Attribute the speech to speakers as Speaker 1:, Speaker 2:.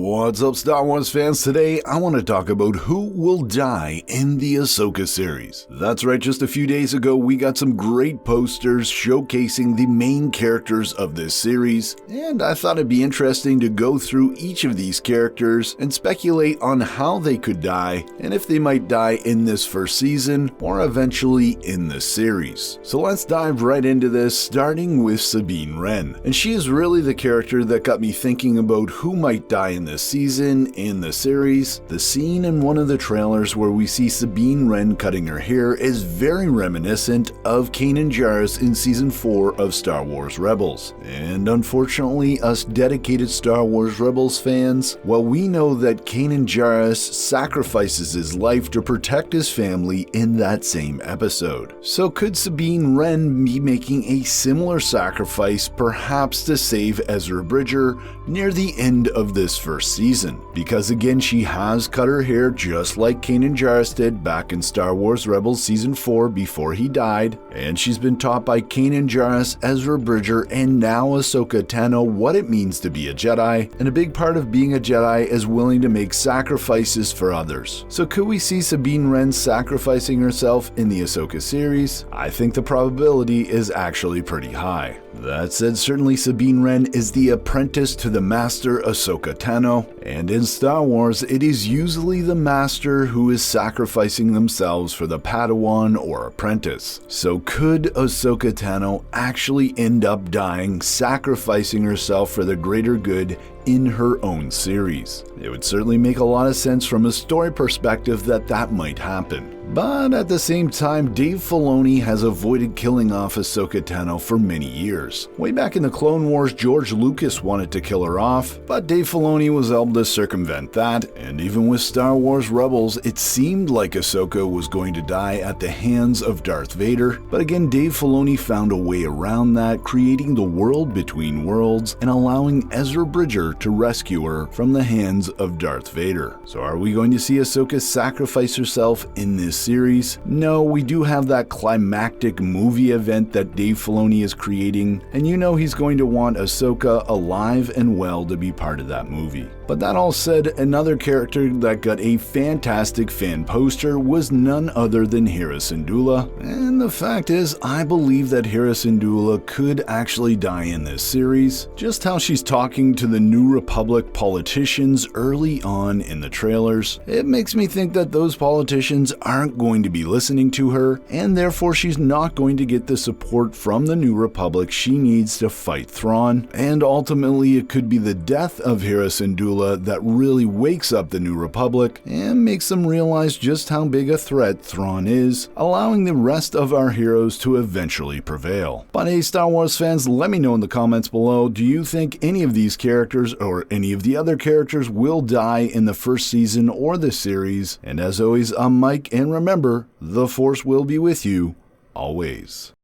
Speaker 1: What's up, Star Wars fans? Today, I want to talk about who will die in the Ahsoka series. That's right, just a few days ago, we got some great posters showcasing the main characters of this series, and I thought it'd be interesting to go through each of these characters and speculate on how they could die, and if they might die in this first season, or eventually in the series. So let's dive right into this, starting with Sabine Wren. And she is really the character that got me thinking about who might die in this season, in the series. The scene in one of the trailers where we see Sabine Wren cutting her hair is very reminiscent of Kanan Jarrus in Season 4 of Star Wars Rebels. And unfortunately, us dedicated Star Wars Rebels fans, well, we know that Kanan Jarrus sacrifices his life to protect his family in that same episode. So could Sabine Wren be making a similar sacrifice, perhaps to save Ezra Bridger near the end of this first season? Because again, she has cut her hair just like Kanan Jarrus did back in Star Wars Rebels Season 4 before he died, and she's been taught by Kanan Jarrus, Ezra Bridger, and now Ahsoka Tano what it means to be a Jedi, and a big part of being a Jedi is willing to make sacrifices for others. So could we see Sabine Wren sacrificing herself in the Ahsoka series? I think the probability is actually pretty high. That said, certainly Sabine Wren is the apprentice to the master Ahsoka Tano, and in Star Wars, it is usually the master who is sacrificing themselves for the Padawan or apprentice. So could Ahsoka Tano actually end up dying, sacrificing herself for the greater good in her own series? It would certainly make a lot of sense from a story perspective that might happen. But at the same time, Dave Filoni has avoided killing off Ahsoka Tano for many years. Way back in the Clone Wars, George Lucas wanted to kill her off, but Dave Filoni was able to circumvent that, and even with Star Wars Rebels, it seemed like Ahsoka was going to die at the hands of Darth Vader, but again, Dave Filoni found a way around that, creating the world between worlds and allowing Ezra Bridger to rescue her from the hands of Darth Vader. So are we going to see Ahsoka sacrifice herself in this series? No, we do have that climactic movie event that Dave Filoni is creating, and you know he's going to want Ahsoka alive and well to be part of that movie. But that all said, another character that got a fantastic fan poster was none other than Hera Syndulla, and the fact is, I believe that Hera Syndulla could actually die in this series. Just how she's talking to the New Republic politicians early on in the trailers, it makes me think that those politicians aren't going to be listening to her, and therefore she's not going to get the support from the New Republic she needs to fight Thrawn, and ultimately it could be the death of Hera Syndulla that really wakes up the New Republic and makes them realize just how big a threat Thrawn is, allowing the rest of our heroes to eventually prevail. But hey, Star Wars fans, let me know in the comments below, do you think any of these characters or any of the other characters will die in the first season or the series? And as always, I'm Mike, and remember, the Force will be with you always.